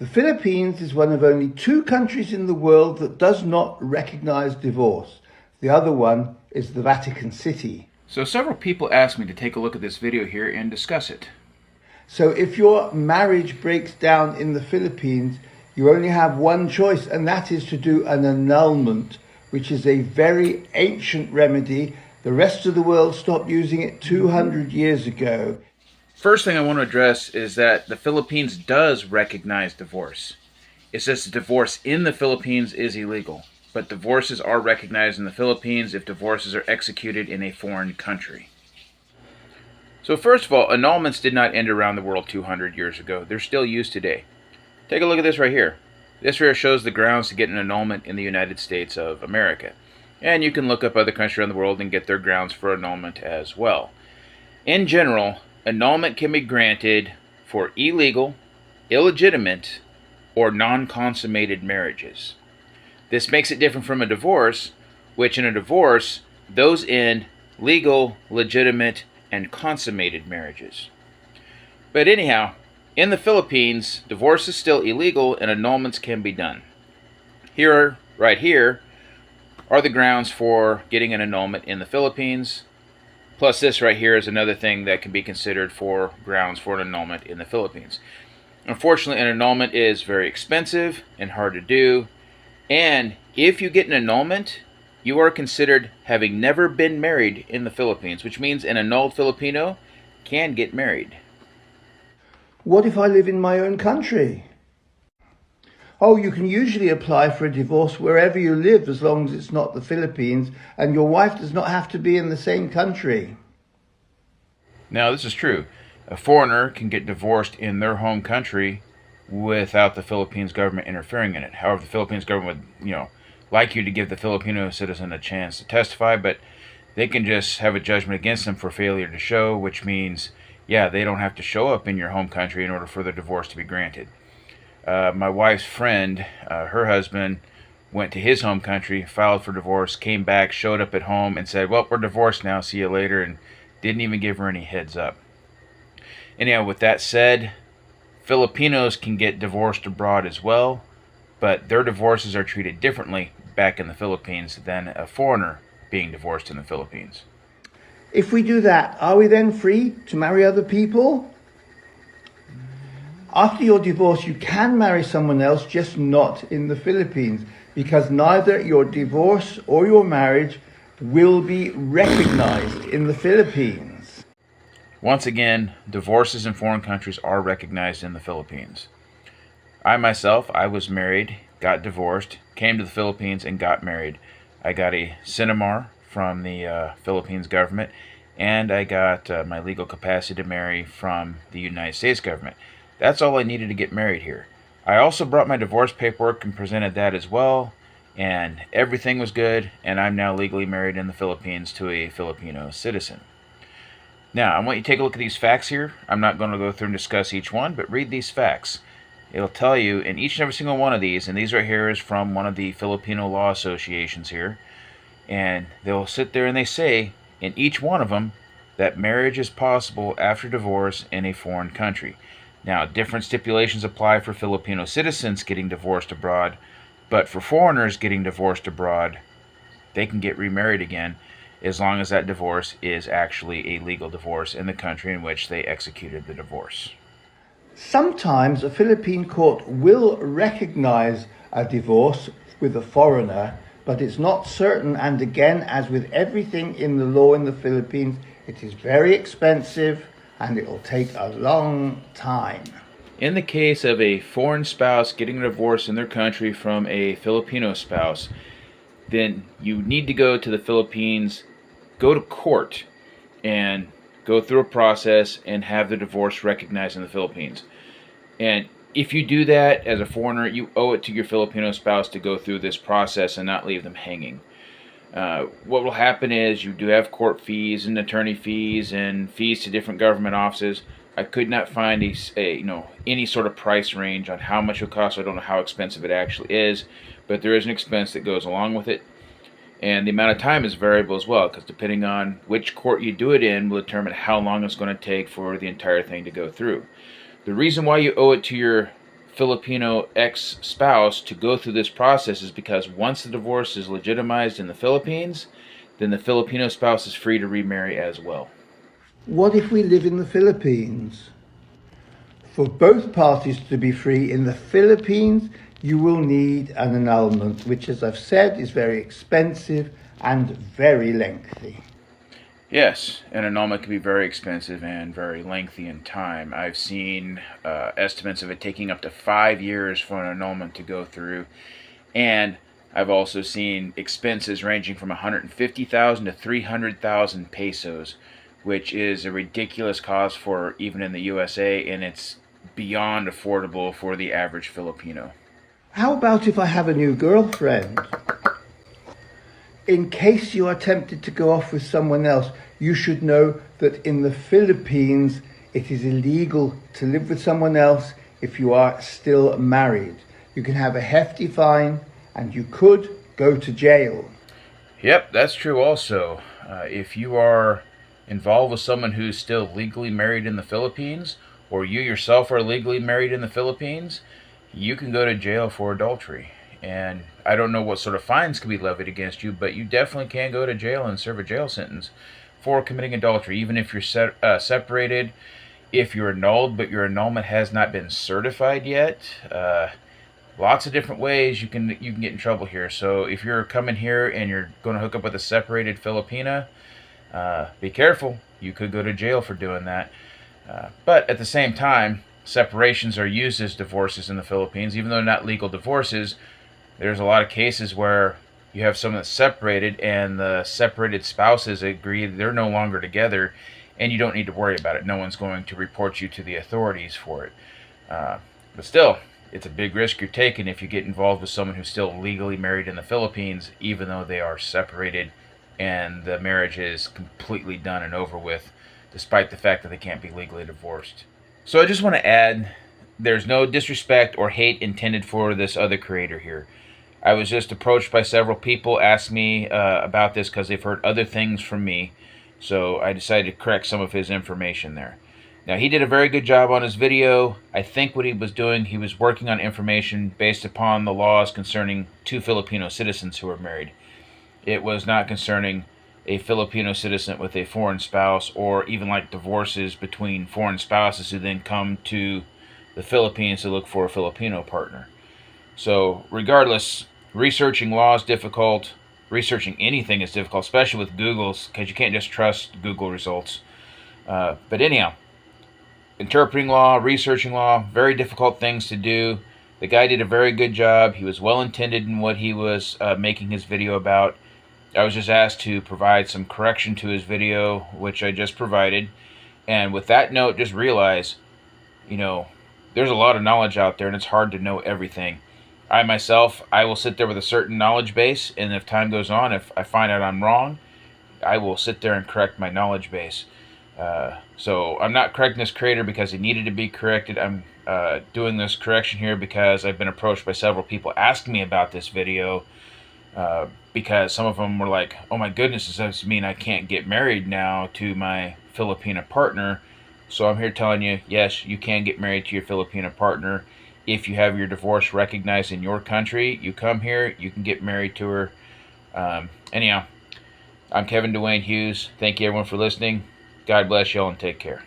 The Philippines is one of only 2 countries in the world that does not recognize divorce. The other one is the Vatican City. So several people asked me to take a look at this video here and discuss it. So if your marriage breaks down in the Philippines, you only have one choice, and that is to do an annulment, which is a very ancient remedy. The rest of the world stopped using it 200 years ago. First thing I want to address is that the Philippines does recognize divorce. It says divorce in the Philippines is illegal, but divorces are recognized in the Philippines if divorces are executed in a foreign country. So first of all, annulments did not end around the world 200 years ago. They're still used today. Take a look at this right here. This here shows the grounds to get an annulment in the United States of America. And you can look up other countries around the world and get their grounds for annulment as well. In general, annulment can be granted for illegal, illegitimate, or non-consummated marriages. This makes it different from a divorce, which in a divorce, those end legal, legitimate, and consummated marriages. But anyhow, in the Philippines, divorce is still illegal and annulments can be done. Right here, are the grounds for getting an annulment in the Philippines. Plus this right here is another thing that can be considered for grounds for an annulment in the Philippines. Unfortunately, an annulment is very expensive and hard to do. And if you get an annulment, you are considered having never been married in the Philippines, which means an annulled Filipino can get married. What if I live in my own country? Oh, you can usually apply for a divorce wherever you live as long as it's not the Philippines, and your wife does not have to be in the same country. Now, this is true. A foreigner can get divorced in their home country without the Philippines government interfering in it. However, the Philippines government would, like you to give the Filipino citizen a chance to testify, but they can just have a judgment against them for failure to show, which means, they don't have to show up in your home country in order for the divorce to be granted. My wife's friend, her husband, went to his home country, filed for divorce, came back, showed up at home, and said, well, we're divorced now, see you later, and didn't even give her any heads up. Anyhow, with that said, Filipinos can get divorced abroad as well, but their divorces are treated differently back in the Philippines than a foreigner being divorced in the Philippines. If we do that, are we then free to marry other people? After your divorce, you can marry someone else, just not in the Philippines, because neither your divorce or your marriage will be recognized in the Philippines. Once again, divorces in foreign countries are recognized in the Philippines. I myself, I was married, got divorced, came to the Philippines and got married. I got a Cinemar from the Philippines government, and I got my legal capacity to marry from the United States government. That's all I needed to get married here. I also brought my divorce paperwork and presented that as well, and everything was good, and I'm now legally married in the Philippines to a Filipino citizen. Now, I want you to take a look at these facts here. I'm not going to go through and discuss each one, but read these facts. It'll tell you in each and every single one of these, and these right here is from one of the Filipino law associations here, and they'll sit there and they say in each one of them that marriage is possible after divorce in a foreign country. Now, different stipulations apply for Filipino citizens getting divorced abroad, but for foreigners getting divorced abroad, they can get remarried again as long as that divorce is actually a legal divorce in the country in which they executed the divorce. Sometimes a Philippine court will recognize a divorce with a foreigner, but it's not certain, and again, as with everything in the law in the Philippines, it is very expensive and it will take a long time. In the case of a foreign spouse getting a divorce in their country from a Filipino spouse, then you need to go to the Philippines, go to court, and go through a process and have the divorce recognized in the Philippines. And if you do that as a foreigner, you owe it to your Filipino spouse to go through this process and not leave them hanging. What will happen is you do have court fees and attorney fees and fees to different government offices. I could not find any sort of price range on how much it costs. I don't know how expensive it actually is, but there is an expense that goes along with it. And the amount of time is variable as well, because depending on which court you do it in will determine how long it's going to take for the entire thing to go through. The reason why you owe it to your Filipino ex-spouse to go through this process is because once the divorce is legitimized in the Philippines, then the Filipino spouse is free to remarry as well. What if we live in the Philippines? For both parties to be free in the Philippines, you will need an annulment, which, as I've said, is very expensive and very lengthy. Yes, an annulment can be very expensive and very lengthy in time. I've seen estimates of it taking up to 5 years for an annulment to go through, and I've also seen expenses ranging from 150,000 to 300,000 pesos, which is a ridiculous cost for even in the USA, and it's beyond affordable for the average Filipino. How about if I have a new girlfriend? In case you are tempted to go off with someone else, you should know that in the Philippines it is illegal to live with someone else if you are still married. You can have a hefty fine and you could go to jail. Yep, that's true also. If you are involved with someone who's still legally married in the Philippines, or you yourself are legally married in the Philippines, you can go to jail for adultery. And I don't know what sort of fines can be levied against you, but you definitely can go to jail and serve a jail sentence for committing adultery, even if you're separated, if you're annulled, but your annulment has not been certified yet. Lots of different ways you can get in trouble here. So if you're coming here and you're going to hook up with a separated Filipina, be careful. You could go to jail for doing that. But at the same time, separations are used as divorces in the Philippines, even though they're not legal divorces. There's a lot of cases where you have someone that's separated and the separated spouses agree they're no longer together, and you don't need to worry about it. No one's going to report you to the authorities for it. But still, it's a big risk you're taking if you get involved with someone who's still legally married in the Philippines, even though they are separated and the marriage is completely done and over with, despite the fact that they can't be legally divorced. So I just want to add, there's no disrespect or hate intended for this other creator here. I was just approached by several people, asked me about this because they've heard other things from me, so I decided to correct some of his information there. Now, he did a very good job on his video. I think what he was doing, he was working on information based upon the laws concerning two Filipino citizens who were married. It was not concerning a Filipino citizen with a foreign spouse, or even like divorces between foreign spouses who then come to the Philippines to look for a Filipino partner. So regardless, researching law is difficult. Researching anything is difficult, especially with Google's, because you can't just trust Google results. But anyhow, interpreting law, researching law, very difficult things to do. The guy did a very good job. He was well intended in what he was making his video about. I was just asked to provide some correction to his video, which I just provided. And with that note, just realize, there's a lot of knowledge out there and it's hard to know everything. I myself, I will sit there with a certain knowledge base, and if time goes on, if I find out I'm wrong, I will sit there and correct my knowledge base. So I'm not correcting this creator because he needed to be corrected. I'm doing this correction here because I've been approached by several people asking me about this video, because some of them were like, oh my goodness, does this mean I can't get married now to my Filipina partner? So I'm here telling you, yes, you can get married to your Filipina partner. If you have your divorce recognized in your country, you come here, you can get married to her. Anyhow, I'm Kevin Dwayne Hughes. Thank you everyone for listening. God bless y'all and take care.